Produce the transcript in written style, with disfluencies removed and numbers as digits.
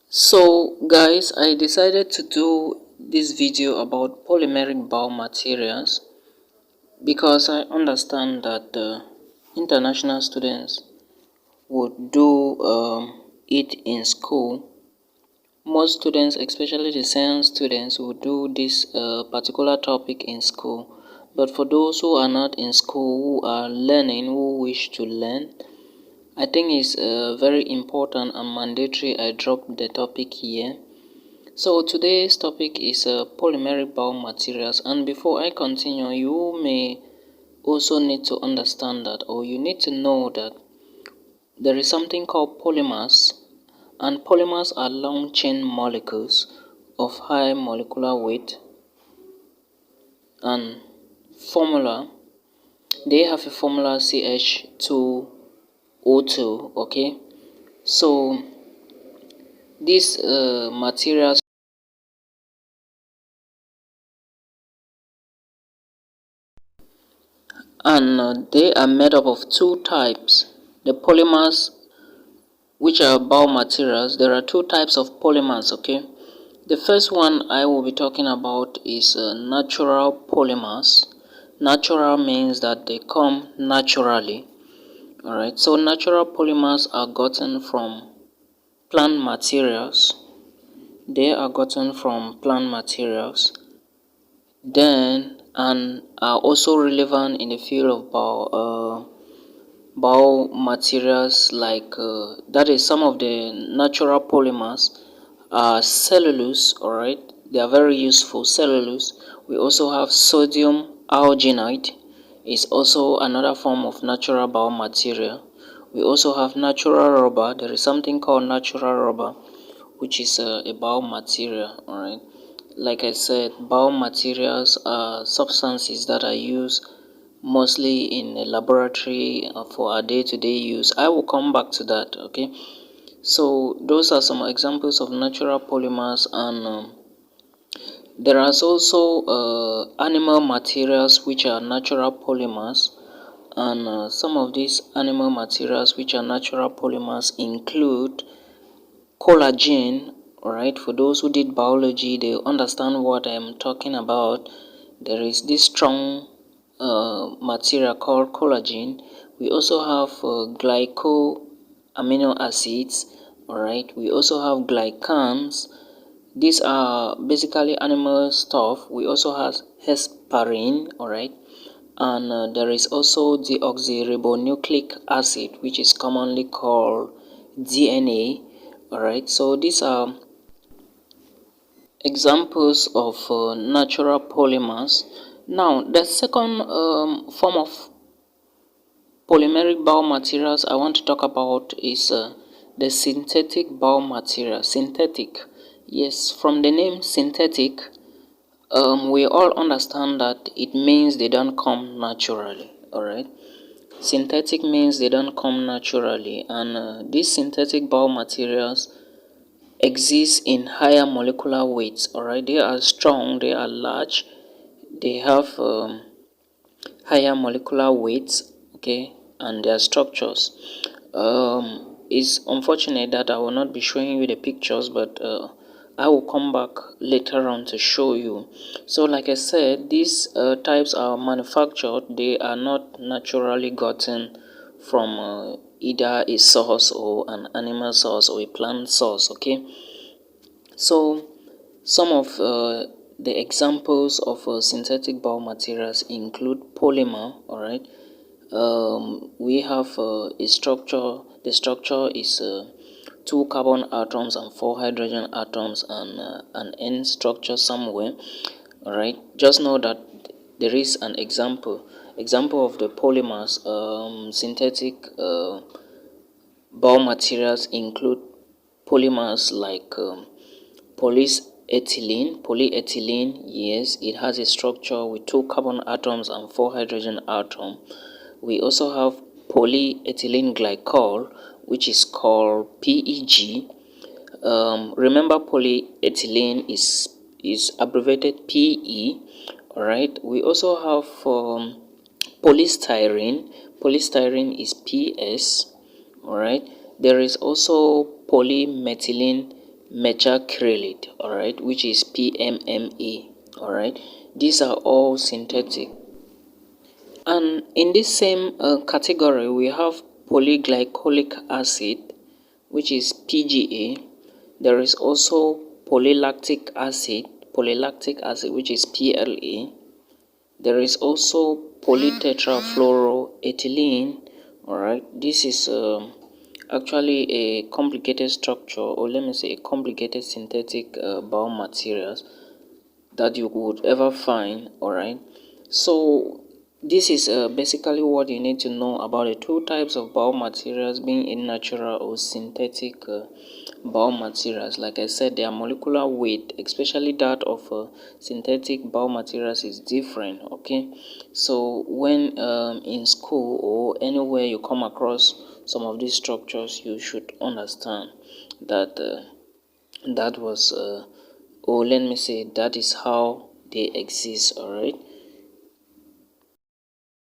So guys, I decided to do this video about polymeric biomaterials because I understand that international students would do it in school. Most students, especially the science students, would do this particular topic in school. But for those who are not in school, who are learning, who wish to learn, I think it's very important and mandatory I drop the topic here. So today's topic is polymeric biomaterials, and before I continue, you may also need to understand that, or you need to know that there is something called polymers, and polymers are long chain molecules of high molecular weight and formula. They have a formula CH2O2. Okay, so these materials and they are made up of two types. The polymers, which are biomaterials, there are two types of polymers. Okay, the first one I will be talking about is natural polymers. Natural means that they come naturally. All right, so natural polymers are gotten from plant materials. They are gotten from plant materials, then and are also relevant in the field of biomaterials, like that is some of the natural polymers are cellulose. All right, they are very useful. Cellulose. We also have sodium alginate, is also another form of natural biomaterial. We also have natural rubber. There is something called natural rubber, which is a biomaterial. All right, like I said, biomaterials are substances that are used mostly in a laboratory for our day-to-day use. I will come back to that. Okay, so those are some examples of natural polymers, and there are also animal materials which are natural polymers, and some of these animal materials which are natural polymers include collagen. All right, for those who did biology, they understand what I'm talking about. There is this strong material called collagen. We also have glyco amino acids. All right, we also have glycans. These are basically animal stuff. We also have heparin. All right, and there is also deoxyribonucleic acid, which is commonly called DNA. All right, so these are examples of natural polymers. Now, the second form of polymeric biomaterials I want to talk about is the synthetic biomaterial. Synthetic, yes, from the name synthetic, we all understand that it means they don't come naturally. All right, synthetic means they don't come naturally, and these synthetic biomaterials exist in higher molecular weights. All right, they are strong, they are large, they have higher molecular weights. Okay, and their structures. It's unfortunate that I will not be showing you the pictures, but I will come back later on to show you. So like I said, these types are manufactured. They are not naturally gotten from either a source or an animal source or a plant source. Okay, so some of the examples of synthetic biomaterials include polymer. All right, we have a structure. The structure is two carbon atoms and four hydrogen atoms, and an N structure somewhere. All right, just know that there is an example of the polymers. Synthetic biomaterials include polymers like polyethylene. Yes, it has a structure with two carbon atoms and four hydrogen atoms. We also have polyethylene glycol, which is called PEG. Remember, polyethylene is abbreviated PE. All right, we also have polystyrene. Polystyrene is PS. All right, there is also polymethylene methacrylate, all right, which is PMMA, all right. These are all synthetic. And in this same category, we have polyglycolic acid, which is PGA. There is also polylactic acid, which is PLA. There is also polytetrafluoroethylene. All right, this is actually a complicated structure, or let me say a complicated synthetic biomaterials that you would ever find. All right, so this is basically what you need to know about the two types of biomaterials, being in natural or synthetic biomaterials. Like I said, their molecular weight, especially that of synthetic biomaterials, is different. Okay, so when in school or anywhere you come across some of these structures, you should understand that that was or let me say that is how they exist. All right,